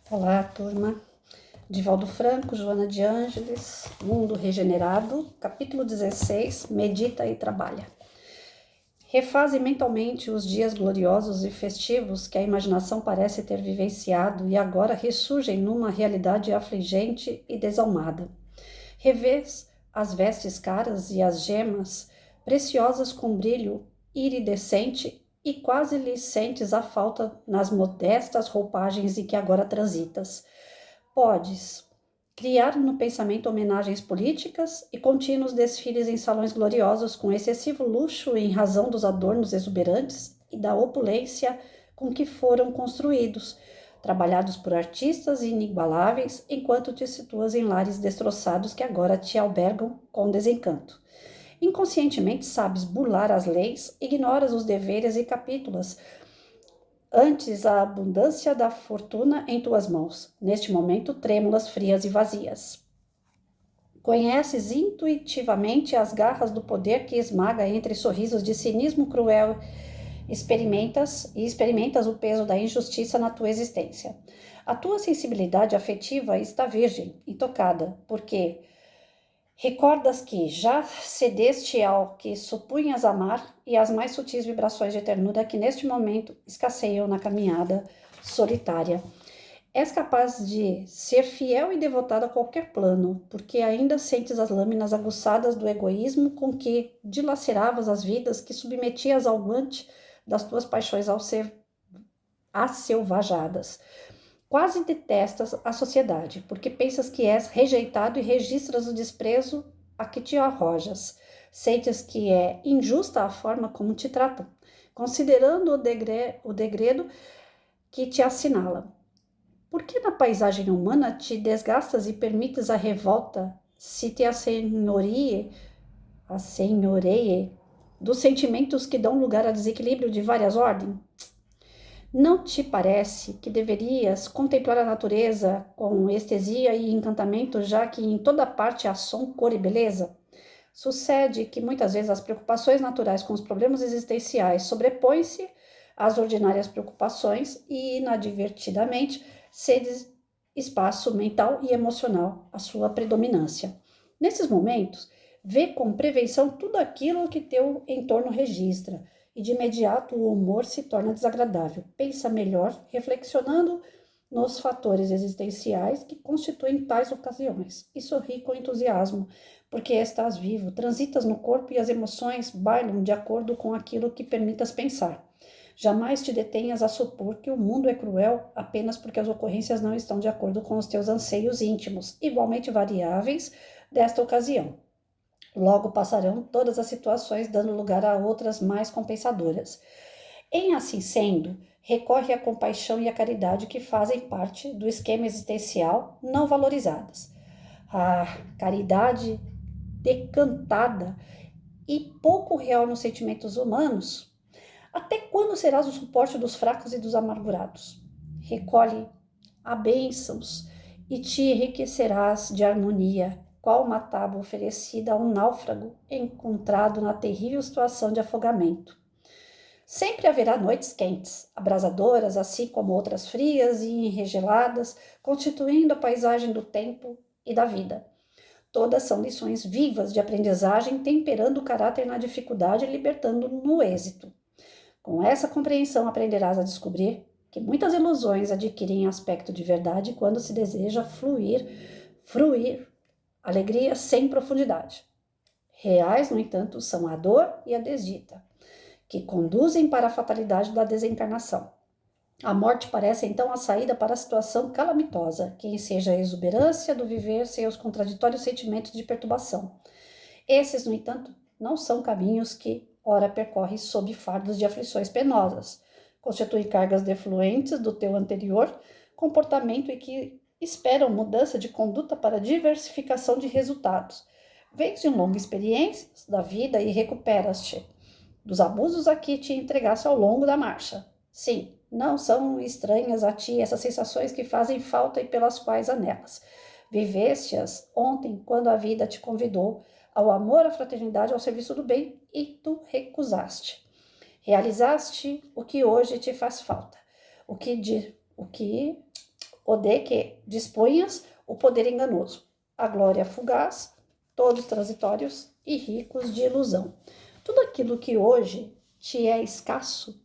Olá, turma. Divaldo Franco, Joana de Ângeles, Mundo Regenerado, capítulo 16, Medita e Trabalha. Refaze mentalmente os dias gloriosos e festivos que a imaginação parece ter vivenciado e agora ressurgem numa realidade afligente e desalmada. Revês as vestes caras e as gemas preciosas com brilho iridescente e quase lhe sentes a falta nas modestas roupagens em que agora transitas. Podes criar no pensamento homenagens políticas e contínuos desfiles em salões gloriosos com excessivo luxo em razão dos adornos exuberantes e da opulência com que foram construídos, trabalhados por artistas inigualáveis, enquanto te situas em lares destroçados que agora te albergam com desencanto. Inconscientemente sabes burlar as leis, ignoras os deveres e capítulas, antes a abundância da fortuna em tuas mãos, neste momento trêmulas, frias e vazias. Conheces intuitivamente as garras do poder que esmaga entre sorrisos de cinismo cruel, experimentas o peso da injustiça na tua existência. A tua sensibilidade afetiva está virgem, intocada, porque recordas que já cedeste ao que supunhas amar e às mais sutis vibrações de ternura que neste momento escasseiam na caminhada solitária. És capaz de ser fiel e devotado a qualquer plano, porque ainda sentes as lâminas aguçadas do egoísmo com que dilaceravas as vidas que submetias ao guante das tuas paixões asselvajadas. Quase detestas a sociedade, porque pensas que és rejeitado e registras o desprezo a que te arrojas. Sentes que é injusta a forma como te tratam, considerando o degredo que te assinala. Por que na paisagem humana te desgastas e permites a revolta se te assenhoreie dos sentimentos que dão lugar a desequilíbrio de várias ordens? Não te parece que deverias contemplar a natureza com estesia e encantamento, já que em toda parte há som, cor e beleza? Sucede que muitas vezes as preocupações naturais com os problemas existenciais sobrepõem-se às ordinárias preocupações e, inadvertidamente, cedes espaço mental e emocional à sua predominância. Nesses momentos, vê com prevenção tudo aquilo que teu entorno registra, e de imediato o humor se torna desagradável. Pensa melhor, reflexionando nos fatores existenciais que constituem tais ocasiões, e sorri com entusiasmo, porque estás vivo, transitas no corpo e as emoções bailam de acordo com aquilo que permitas pensar. Jamais te detenhas a supor que o mundo é cruel apenas porque as ocorrências não estão de acordo com os teus anseios íntimos, igualmente variáveis desta ocasião. Logo passarão todas as situações, dando lugar a outras mais compensadoras. Em assim sendo, recorre à compaixão e à caridade que fazem parte do esquema existencial não valorizadas. A caridade decantada e pouco real nos sentimentos humanos. Até quando serás o suporte dos fracos e dos amargurados? Recolhe a bênçãos e te enriquecerás de harmonia, qual uma tábua oferecida a um náufrago encontrado na terrível situação de afogamento. Sempre haverá noites quentes, abrasadoras, assim como outras frias e enregeladas, constituindo a paisagem do tempo e da vida. Todas são lições vivas de aprendizagem, temperando o caráter na dificuldade e libertando no êxito. Com essa compreensão aprenderás a descobrir que muitas ilusões adquirem aspecto de verdade quando se deseja fruir alegria sem profundidade. Reais, no entanto, são a dor e a desdita, que conduzem para a fatalidade da desencarnação. A morte parece então a saída para a situação calamitosa, que enseja a exuberância do viver sem os contraditórios sentimentos de perturbação. Esses, no entanto, não são caminhos que, ora, percorre sob fardos de aflições penosas, constituem cargas defluentes do teu anterior comportamento e que esperam mudança de conduta para diversificação de resultados. Vens de longas experiências da vida e recuperas-te dos abusos a que te entregaste ao longo da marcha. Sim, não são estranhas a ti essas sensações que fazem falta e pelas quais anelas. Viveste-as ontem, quando a vida te convidou ao amor, à fraternidade, ao serviço do bem, e tu recusaste. Realizaste o que hoje te faz falta, o que o de que dispunhas o poder enganoso, a glória fugaz, todos transitórios e ricos de ilusão. Tudo aquilo que hoje te é escasso,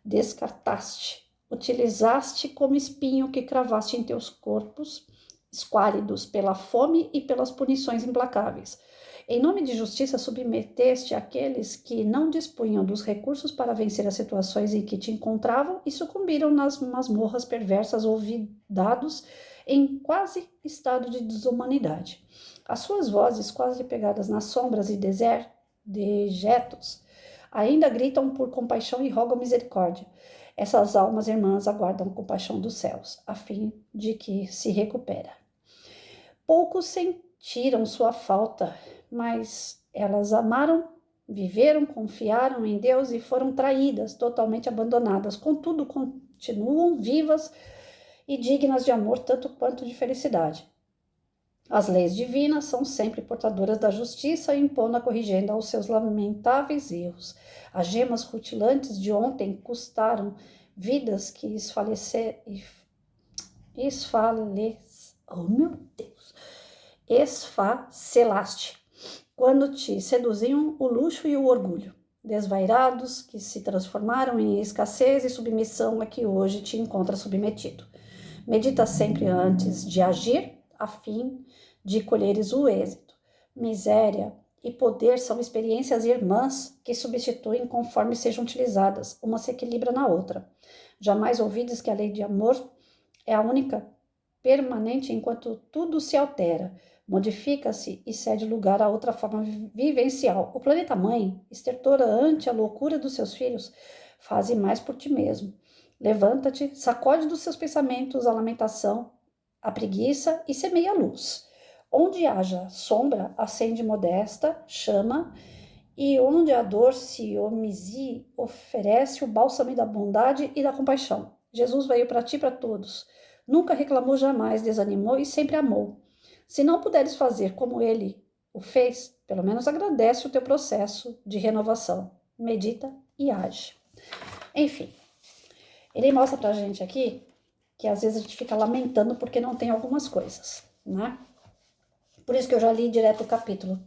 descartaste, utilizaste como espinho que cravaste em teus corpos, esquálidos pela fome e pelas punições implacáveis. Em nome de justiça, submeteste aqueles que não dispunham dos recursos para vencer as situações em que te encontravam e sucumbiram nas masmorras perversas olvidados em quase estado de desumanidade. As suas vozes, quase pegadas nas sombras e dejetos, ainda gritam por compaixão e rogam misericórdia. Essas almas irmãs aguardam compaixão dos céus, a fim de que se recupere. Poucos sentiram sua falta, mas elas amaram, viveram, confiaram em Deus e foram traídas, totalmente abandonadas. Contudo, continuam vivas e dignas de amor tanto quanto de felicidade. As leis divinas são sempre portadoras da justiça, impondo a corrigenda aos seus lamentáveis erros. As gemas rutilantes de ontem custaram vidas que oh meu Deus, esfacelaste, quando te seduziam o luxo e o orgulho. Desvairados que se transformaram em escassez e submissão a que hoje te encontra submetido. Medita sempre antes de agir, a fim de colheres o êxito. Miséria e poder são experiências irmãs que substituem conforme sejam utilizadas, uma se equilibra na outra. Jamais ouvides que a lei de amor é a única permanente enquanto tudo se altera, modifica-se e cede lugar a outra forma vivencial. O planeta mãe, estertora ante a loucura dos seus filhos, faze mais por ti mesmo. Levanta-te, sacode dos seus pensamentos a lamentação, a preguiça e semeia a luz. Onde haja sombra, acende modesta, chama, e onde a dor se omise, oferece o bálsamo da bondade e da compaixão. Jesus veio para ti e para todos. Nunca reclamou, jamais desanimou e sempre amou. Se não puderes fazer como ele o fez, pelo menos agradece o teu processo de renovação. Medita e age. Enfim, ele mostra pra gente aqui que às vezes a gente fica lamentando porque não tem algumas coisas, né? Por isso que eu já li direto o capítulo.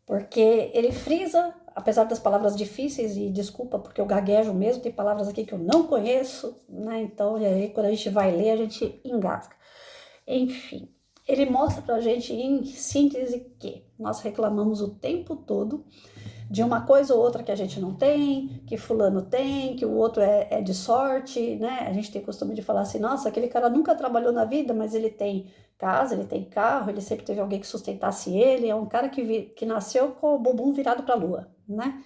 Porque ele frisa, apesar das palavras difíceis, e desculpa porque eu gaguejo mesmo, tem palavras aqui que eu não conheço, né? Então, aí, quando a gente vai ler, a gente engasga. Enfim, ele mostra pra gente, em síntese, que nós reclamamos o tempo todo de uma coisa ou outra que a gente não tem, que fulano tem, que o outro é de sorte, né? A gente tem costume de falar assim, nossa, aquele cara nunca trabalhou na vida, mas ele tem casa, ele tem carro, ele sempre teve alguém que sustentasse ele, é um cara que nasceu com o bumbum virado para a lua, né?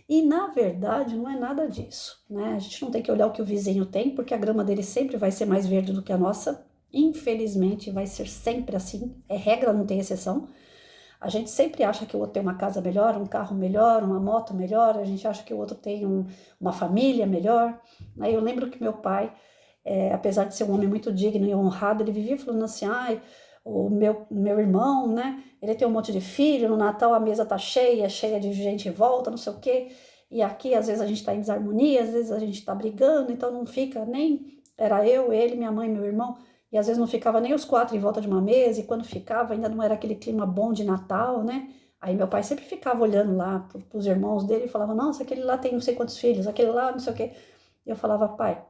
E, na verdade, não é nada disso, né? A gente não tem que olhar o que o vizinho tem, porque a grama dele sempre vai ser mais verde do que a nossa, infelizmente vai ser sempre assim, é regra, não tem exceção. A gente sempre acha que o outro tem uma casa melhor, um carro melhor, uma moto melhor, a gente acha que o outro tem uma família melhor. Aí eu lembro que meu pai, apesar de ser um homem muito digno e honrado, ele vivia falando assim, o meu irmão, né, ele tem um monte de filho, no Natal a mesa tá cheia de gente em volta, não sei o quê, e aqui às vezes a gente tá em desarmonia, às vezes a gente tá brigando, então não fica nem, era eu, ele, minha mãe, meu irmão, e às vezes não ficava nem os 4 em volta de uma mesa, e quando ficava ainda não era aquele clima bom de Natal, né? Aí meu pai sempre ficava olhando lá pros irmãos dele e falava, nossa, aquele lá tem não sei quantos filhos, aquele lá não sei o quê. E eu falava, pai,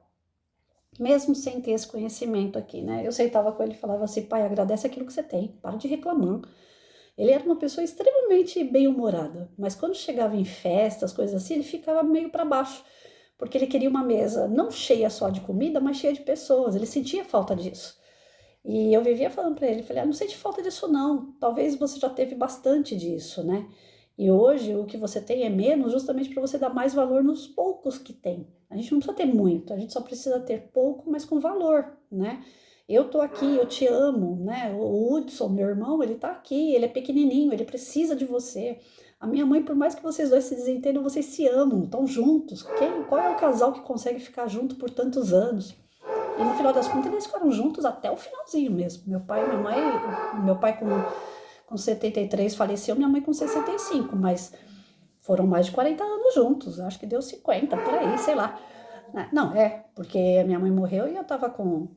mesmo sem ter esse conhecimento aqui, né? Eu sentava com ele e falava assim, pai, agradece aquilo que você tem, para de reclamar. Ele era uma pessoa extremamente bem-humorada, mas quando chegava em festas, coisas assim, ele ficava meio para baixo, porque ele queria uma mesa não cheia só de comida, mas cheia de pessoas, ele sentia falta disso. E eu vivia falando para ele, falei, não sente falta disso não, talvez você já teve bastante disso, né? E hoje o que você tem é menos justamente para você dar mais valor nos poucos que tem. A gente não precisa ter muito, a gente só precisa ter pouco, mas com valor, né? Eu tô aqui, eu te amo, né? O Hudson, meu irmão, ele tá aqui, ele é pequenininho, ele precisa de você. A minha mãe, por mais que vocês dois se desentendam, vocês se amam, estão juntos. Qual é o casal que consegue ficar junto por tantos anos? E no final das contas, eles ficaram juntos até o finalzinho mesmo. Meu pai e minha mãe, meu pai com 73 faleceu, minha mãe com 65, mas foram mais de 40 anos juntos, acho que deu 50, por aí, sei lá. Não, porque minha mãe morreu e eu tava com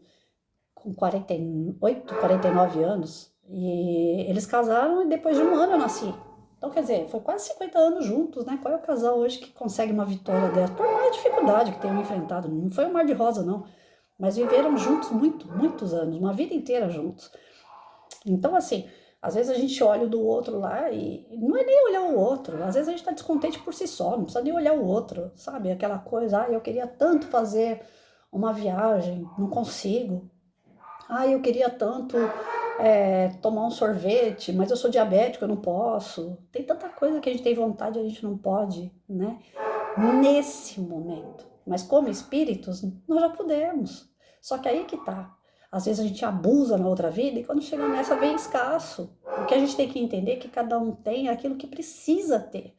com 48, 49 anos. E eles casaram e depois de um ano eu nasci. Então, quer dizer, foi quase 50 anos juntos, né? Qual é o casal hoje que consegue uma vitória dessa? Por mais dificuldade que tenham enfrentado, não foi um mar de rosa, não. Mas viveram juntos muitos anos, uma vida inteira juntos. Então, assim, às vezes a gente olha o do outro lá e não é nem olhar o outro. Às vezes a gente tá descontente por si só, não precisa nem olhar o outro, sabe? Aquela coisa, eu queria tanto fazer uma viagem, não consigo. Eu queria tanto tomar um sorvete, mas eu sou diabético, eu não posso. Tem tanta coisa que a gente tem vontade e a gente não pode, né? Nesse momento. Mas como espíritos, nós já podemos. Só que aí que tá. Às vezes a gente abusa na outra vida e quando chega nessa vem escasso. O que a gente tem que entender é que cada um tem aquilo que precisa ter.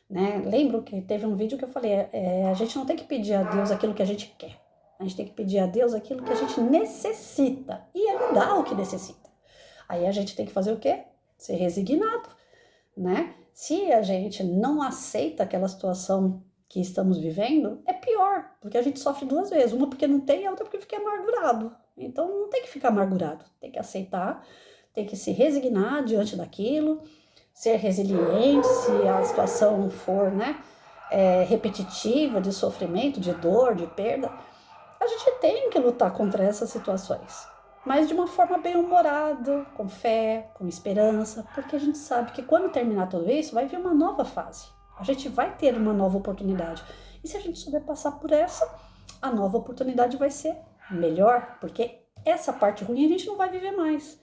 Né? Lembro que teve um vídeo que eu falei, a gente não tem que pedir a Deus aquilo que a gente quer. A gente tem que pedir a Deus aquilo que a gente necessita. E Ele dá o que necessita. Aí a gente tem que fazer o quê? Ser resignado, né? Se a gente não aceita aquela situação que estamos vivendo, é pior, porque a gente sofre duas vezes. Uma porque não tem, a outra porque fica amargurado. Então não tem que ficar amargurado, tem que aceitar, tem que se resignar diante daquilo, ser resiliente se a situação for, né, repetitiva, de sofrimento, de dor, de perda. A gente tem que lutar contra essas situações, mas de uma forma bem humorada, com fé, com esperança, porque a gente sabe que quando terminar tudo isso, vai vir uma nova fase. A gente vai ter uma nova oportunidade. E se a gente souber passar por essa, a nova oportunidade vai ser melhor, porque essa parte ruim a gente não vai viver mais.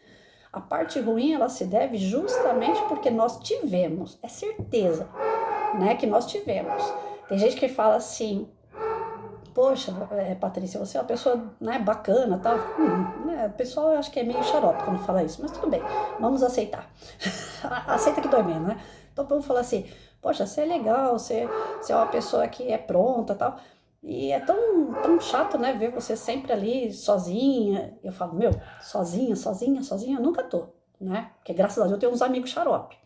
A parte ruim, ela se deve justamente porque nós tivemos, é certeza, né, que nós tivemos. Tem gente que fala assim, poxa, Patrícia, você é uma pessoa, né, bacana, tal. O pessoal eu acho que é meio xarope quando fala isso, mas tudo bem, vamos aceitar. Aceita que dói menos, né? Então vamos falar assim, poxa, você é legal, você é uma pessoa que é pronta, tal. E é tão chato, né, ver você sempre ali sozinha. Eu falo, sozinha, eu nunca tô, né? Porque graças a Deus eu tenho uns amigos xarope.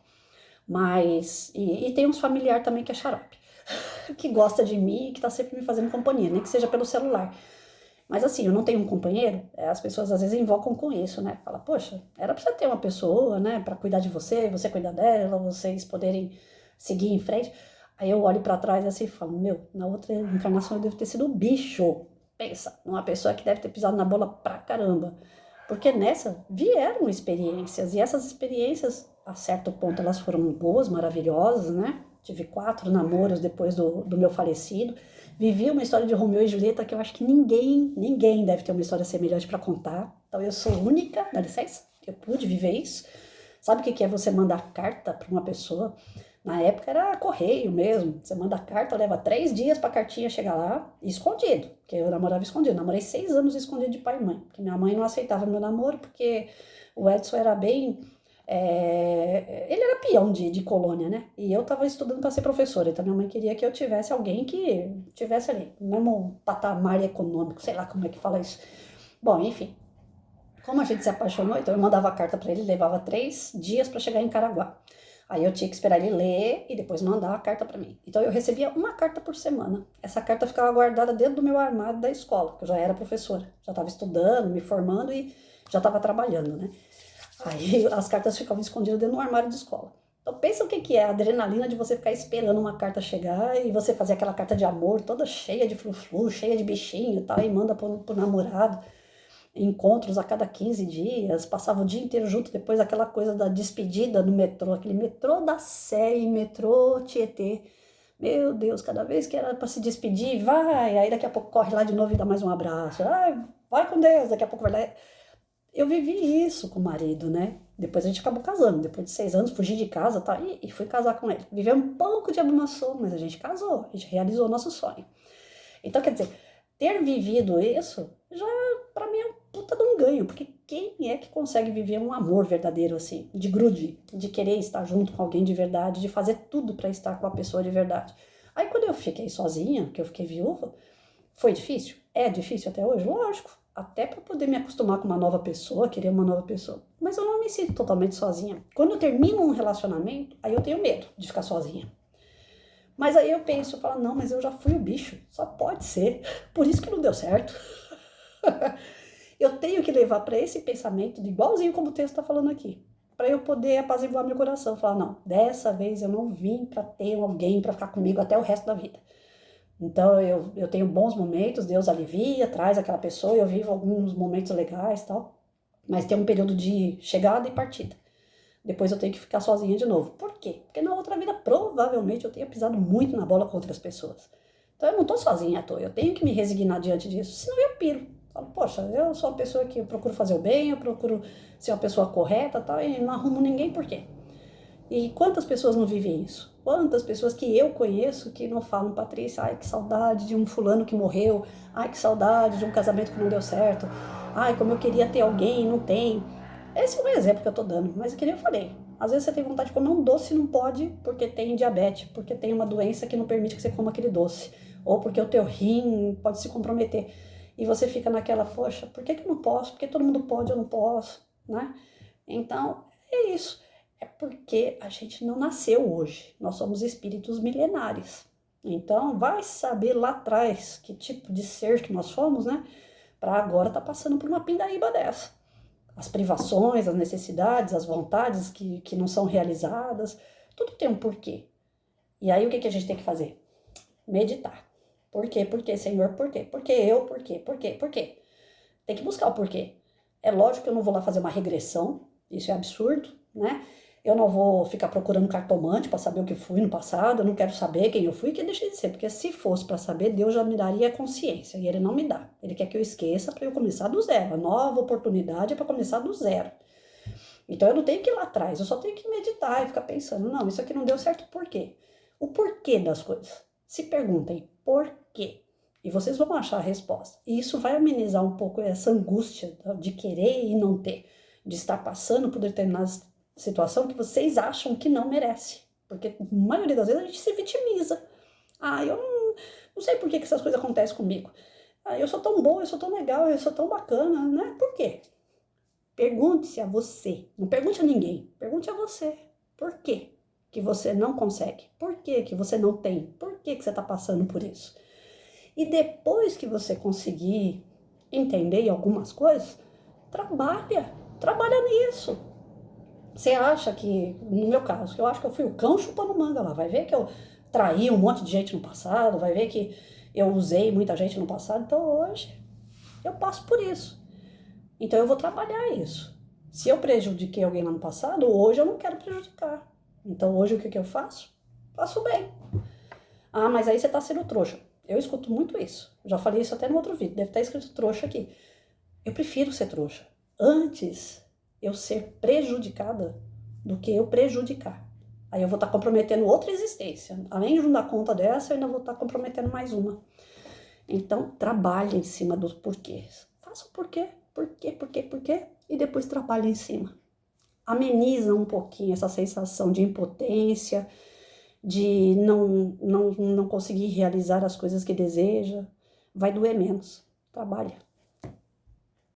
Mas, e tem uns familiares também que é xarope. Que gosta de mim e que tá sempre me fazendo companhia, nem que seja pelo celular. Mas assim, eu não tenho um companheiro, as pessoas às vezes invocam com isso, né? Fala, poxa, era pra você ter uma pessoa, né, pra cuidar de você, você cuidar dela, vocês poderem seguir em frente. Aí eu olho pra trás assim e falo, na outra encarnação eu devo ter sido um bicho. Pensa, uma pessoa que deve ter pisado na bola pra caramba. Porque nessa vieram experiências, e essas experiências, a certo ponto, elas foram boas, maravilhosas, né? Tive 4 namoros depois do meu falecido. Vivi uma história de Romeu e Julieta que eu acho que ninguém deve ter uma história semelhante para contar. Então eu sou única, dá licença, que eu pude viver isso. Sabe o que é você mandar carta para uma pessoa? Na época era correio mesmo. Você manda carta, leva 3 dias para a cartinha chegar lá, escondido. Porque eu namorava escondido. Namorei 6 anos escondido de pai e mãe. Porque minha mãe não aceitava meu namoro, porque o Edson era bem... ele era peão de colônia, né? E eu tava estudando para ser professora, então minha mãe queria que eu tivesse alguém que tivesse ali, no mesmo patamar econômico, sei lá como é que fala isso. Bom, enfim, como a gente se apaixonou, então eu mandava a carta para ele, levava 3 dias para chegar em Caraguá. Aí eu tinha que esperar ele ler e depois mandar a carta para mim. Então eu recebia uma carta por semana. Essa carta ficava guardada dentro do meu armário da escola, que eu já era professora, já estava estudando, me formando e já estava trabalhando, né? Aí as cartas ficavam escondidas dentro do armário de escola. Então pensa o que é a adrenalina de você ficar esperando uma carta chegar e você fazer aquela carta de amor toda cheia de frufru, cheia de bichinho e tal, e manda pro namorado. Encontros a cada 15 dias, passava o dia inteiro junto, depois aquela coisa da despedida no metrô, aquele metrô da Sé e metrô Tietê. Meu Deus, cada vez que era para se despedir, vai, aí daqui a pouco corre lá de novo e dá mais um abraço. Vai com Deus, daqui a pouco vai lá. Eu vivi isso com o marido, né? Depois a gente acabou casando. Depois de 6 anos, fugi de casa, tá? E fui casar com ele. Viveu um pouco de abrumação, mas a gente casou. A gente realizou o nosso sonho. Então, quer dizer, ter vivido isso, já pra mim é um puta de um ganho. Porque quem é que consegue viver um amor verdadeiro assim? De grude, de querer estar junto com alguém de verdade, de fazer tudo pra estar com a pessoa de verdade. Aí quando eu fiquei sozinha, que eu fiquei viúva, foi difícil? É difícil até hoje? Lógico. Até para poder me acostumar com uma nova pessoa, querer uma nova pessoa. Mas eu não me sinto totalmente sozinha. Quando eu termino um relacionamento, aí eu tenho medo de ficar sozinha. Mas aí eu penso, eu falo, não, mas eu já fui o bicho. Só pode ser. Por isso que não deu certo. Eu tenho que levar para esse pensamento, de igualzinho como o texto está falando aqui, para eu poder apaziguar meu coração. Falar, não, dessa vez eu não vim para ter alguém para ficar comigo até o resto da vida. Então eu tenho bons momentos, Deus alivia, traz aquela pessoa, eu vivo alguns momentos legais e tal, mas tem um período de chegada e partida. Depois eu tenho que ficar sozinha de novo. Por quê? Porque na outra vida provavelmente eu tenha pisado muito na bola com outras pessoas. Então eu não tô sozinha à toa, eu tenho que me resignar diante disso, senão eu piro. Falo, poxa, eu sou uma pessoa que eu procuro fazer o bem, eu procuro ser uma pessoa correta, tal, e não arrumo ninguém, por quê? E quantas pessoas não vivem isso? Quantas pessoas que eu conheço que não falam, Patrícia, ai que saudade de um fulano que morreu, ai que saudade de um casamento que não deu certo, ai como eu queria ter alguém e não tem. Esse é um exemplo que eu tô dando, mas é que nem eu falei. Às vezes você tem vontade de comer um doce e não pode porque tem diabetes, porque tem uma doença que não permite que você coma aquele doce, ou porque o teu rim pode se comprometer. E você fica naquela, poxa, por que eu não posso? Porque todo mundo pode, eu não posso, né? Então, é isso. É porque a gente não nasceu hoje. Nós somos espíritos milenares. Então, vai saber lá atrás que tipo de ser que nós fomos, né? Para agora tá passando por uma pindaíba dessa. As privações, as necessidades, as vontades que não são realizadas, tudo tem um porquê. E aí o que a gente tem que fazer? Meditar. Por quê? Por quê, Senhor? Por quê? Por que eu? Por quê? Por quê? Por quê? Tem que buscar o porquê. É lógico que eu não vou lá fazer uma regressão, isso é absurdo, né? Eu não vou ficar procurando cartomante para saber o que fui no passado, eu não quero saber quem eu fui e quem deixei de ser, porque se fosse para saber, Deus já me daria a consciência, e Ele não me dá. Ele quer que eu esqueça para eu começar do zero. A nova oportunidade é para começar do zero. Então eu não tenho que ir lá atrás, eu só tenho que meditar e ficar pensando, não, isso aqui não deu certo por quê? O porquê das coisas. Se perguntem por quê. E vocês vão achar a resposta. E isso vai amenizar um pouco essa angústia de querer e não ter, de estar passando por determinada situação que vocês acham que não merece. Porque a maioria das vezes a gente se vitimiza. Ah, eu não sei por que essas coisas acontecem comigo. Ah, eu sou tão boa, eu sou tão legal, eu sou tão bacana, né? Por quê? Pergunte-se a você. Não pergunte a ninguém. Pergunte a você. Por quê que você não consegue? Por quê que você não tem? Por que você está passando por isso? E depois que você conseguir entender algumas coisas, trabalha nisso. Você acha que, no meu caso, eu acho que eu fui o cão chupando manga lá, vai ver que eu traí um monte de gente no passado, vai ver que eu usei muita gente no passado, então hoje eu passo por isso. Então eu vou trabalhar isso. Se eu prejudiquei alguém lá no passado, hoje eu não quero prejudicar. Então hoje o que eu faço? Faço bem. Ah, mas aí você tá sendo trouxa. Eu escuto muito isso. Já falei isso até no outro vídeo, deve estar escrito trouxa aqui. Eu prefiro ser trouxa. Antes eu ser prejudicada do que eu prejudicar. Aí eu vou estar comprometendo outra existência. Além de não dar conta dessa, eu ainda vou estar comprometendo mais uma. Então, trabalhe em cima dos porquês. Faça o porquê, porquê, e depois trabalhe em cima. Ameniza um pouquinho essa sensação de impotência, de não conseguir realizar as coisas que deseja. Vai doer menos. Trabalha.